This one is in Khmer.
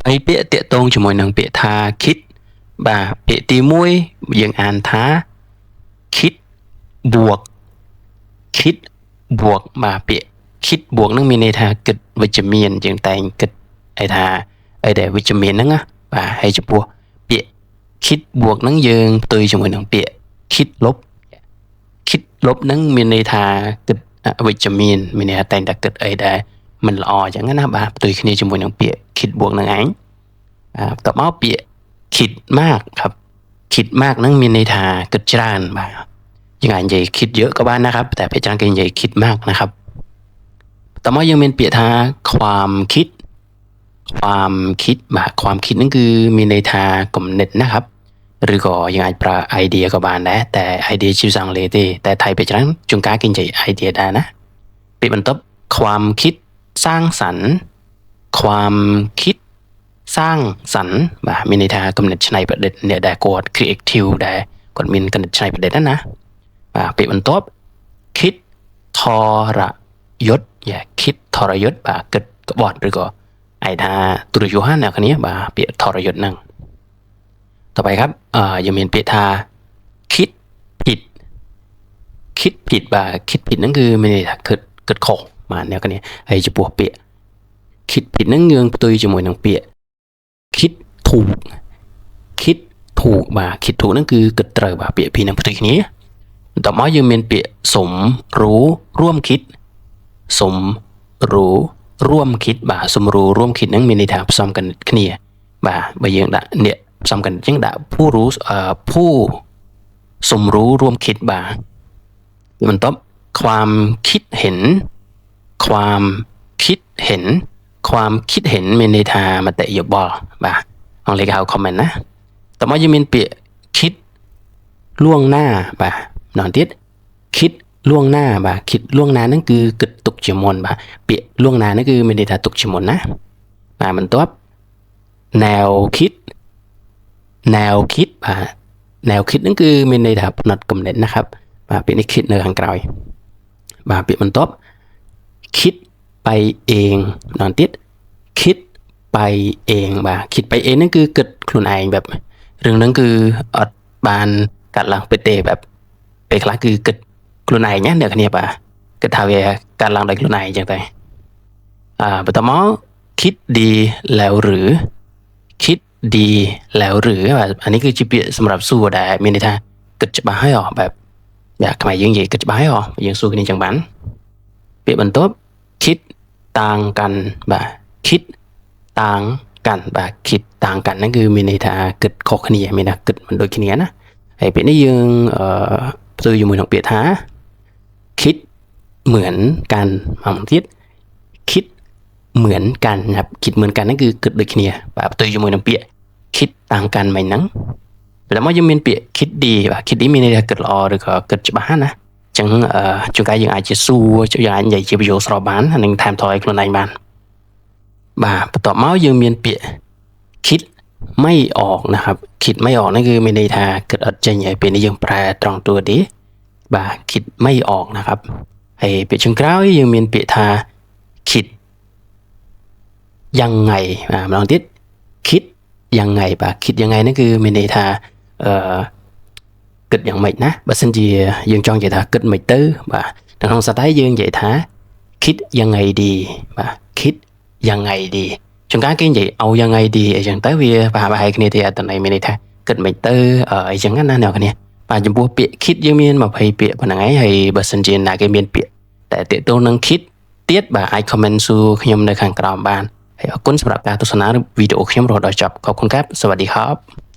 ហើយពាក្យតាក់ទងជាមួយនឹងពាក្យថា kit បាទពាក្យទី1យើងអានថា kit បួក kit បួកបាទពាក្យ kit បួកនឹងមានន័យថាគិតវិជ្ជមានយើងតែងគិតឲ្យថាអីដែលវិជ្ជមានហ្នឹងណាបាទហើយចំពោះពាក្យ kit បួកហ្នឹងយើងផ្ទុយជាមួយនឹងពាក្យ kit លុប kit លុបហ្នឹងមានន័យថាគិតអវិជ្ជមានមានន័យថាតែងតែគិតអីដែលមិនល្អអញ្ចឹងណាបាទផ្ទុយគ្នាជាមួយនឹងពាក្យ kit បួកហ្នឹងឯងបន្ទាប់មកពាក្យ kit ម៉ាកครับ kit ម៉ាកហ្នឹងមានន័យថាគិតច្រើនបាទយើងអាចនិយាយ kit เยอะក៏បានนะครับតែភាគច្រើនគេនិយាយ kit ម៉ាកนะครับបន្ទាប់មកយើងមានពាក្យថាความคิดបាទความคิดហ្នឹងគឺមានន័យថាគំនិតนะครับឬក៏យើងអាចប្រើ idea ក៏បានដែរតែ idea ជាភាសាអង់គ្លេសទេតែថៃភាគច្រើនជួនកាលគេនិយាយ idea ដែរណាពាក្យបន្ទាប់ความคิดสร้างสรรค์ความคิดสร้างสรรค์បាទមានន័យថាគំនិតច្នៃប្រឌិតអ្នកដែលគាត់ creative ដែលគាត់មានគំនិតច្នៃប្រឌិតណាបាទពាក្យបន្ទាប់คิดทรយศคิดทรยศបាទគិតក្បត់ឬក៏ឯថាទុរយោហអ្នកគ្នាបាទពាក្យทรយศហ្នឹងต่อไปครับយើងមានពាក្យថាคิดผิดបាទคิดผิดហ្នឹងគឺមានន័យថាគិតខុសបាទអ្នកគ្នាហើយចំពោះពាក្យคิดผิดហ្នឹងយើងផ្ទុយជាមួយនឹងពាក្យคิดถูกបាទคิดถูกហ្នឹងគឺគិតត្រូវបាទពាក្យពីរហ្នឹងផ្ទុយគ្នាបន្ទាប់មកយើងមានពាក្យสมรู้ร่วมคิดสมรู้ร่วมคิดបាទสมรู้ร่วมคิดហ្នឹងមានន័យថាផ្សំគំនិតគ្នាបាទបើយើងដាក់អ្នកផ្សំគំនិតអញ្ចឹងដាក់ผู้สมรู้ร่วมคิดបាទបន្ទាប់ความคิดเห็นមានន័យថាមតិយោបល់បាទអង់គ្លេសគេហៅ comment ណាតោះមកយើងមានពាក្យคิดล่วงหน้าបាទម្ដងទៀតคิดล่วงหน้าបាទคิดล่วงหน้าហ្នឹងគឺគិតទុកជាមុនបាទពាក្យล่วงหน้าហ្នឹងគឺមានន័យថាទុកជាមុនណាបាទបន្ទាប់แนวคิดបាទแนวคิดហ្នឹងគឺមានន័យថាផ្នត់គំនិតนะครับបាទពាក្យនេះ คิด នៅខាងក្រោយបាទពាក្យបន្ទាប់คิดไปเองម្ដងទៀតคิดไปเองបាទคิดไปเองហ្នឹងគឺគិតខ្លួនឯងแบบរឿងហ្នឹងគឺអត់បានកាត់ឡើងពិតទេแบบពេលខ្លះគឺគិតខ្លួនឯងណាអ្នកគ្នាបាទគិតថាវាកាត់ឡើងដោយខ្លួនឯងអញ្ចឹងតែបន្តមកคิดดีแล้วหรือបាទអានេះគឺជាពាក្យសម្រាប់សួរដែលមានន័យថាគិតច្បាស់ហើយបែបយ៉ាងខ្មែរយើងនិយាយគិតច្បាស់ហើយយើងសួរគ្នាអញ្ចឹងបានពាក្យបន្ទាប់คิดต่างกันបាទคิดต่างกันបាទคิดต่างกันហ្នឹងគឺមានន័យថាគិតខុសគ្នាមានថាគិតមិនដូចគ្នាណាហើយពាក្យនេះយើងផ្ទុយជាមួយនឹងពាក្យថាคิดเหมือนกันមកទៀតคิดเหมือนกันครับคิดเหมือนกันហ្នឹងគឺគិតដូចគ្នាបាទផ្ទុយជាមួយនឹងពាក្យคิดต่างกันមិនហ្នឹងបន្ទាប់មកយើងមានពាក្យคิดดีបាទคิดดีមានន័យថាគិតល្អឬក៏គិតច្បាស់ណាអញ្ចឹងជួនកាលយើងអាចជាសួរយើងអាចនិយាយជាប្រយោគស្របបាននិងថែមថយខ្លួនឯងបានបាទបន្ទាប់មកយើងមានពាក្យคิดไม่ออกนะครับคิดไม่ออกนั่นคือមានន័យថាគិតអត់ចេញហើយពេលនេះយើងប្រែត្រង់តួទេបាទคิดไม่ออกนะครับហើយពាក្យចុងក្រោយយើងមានពាក្យថាคิดยังไงម្ដងទៀតคิดยังไงបាទคิดยังไงហ្នឹងគឺមានន័យថាគិតយ៉ាងម៉េចណាបើសិនជាយើងចង់និយាយថាគិតមិនទៅបាទក្នុងសាស្ត្រថៃយើងនិយាយថាคิดยังไงดีបាទคิดยังไงดีជួនកាលគេនិយាយเอายังไงดีអញ្ចឹងទៅវាប្រហែលគ្នាទេអត្ថន័យមានន័យថាគិតមិនទៅអញ្ចឹងណាអ្នកគ្នាបាទចំពោះពាក្យ kit យើងមាន20ពាក្យប៉ុណ្្នឹងហើយបើសិនជាណាគេមានពាក្យតែទាក់ទងនឹង kit ទៀតបាទអាច comment សួរខ្ញុំនៅខាងក្រោមបានហើយអរគុណសម្រាប់ការទស្សនាវីដេអូខ្ញុំរហូតដល់ចប់ខอบคุณครับสวัสดีครับ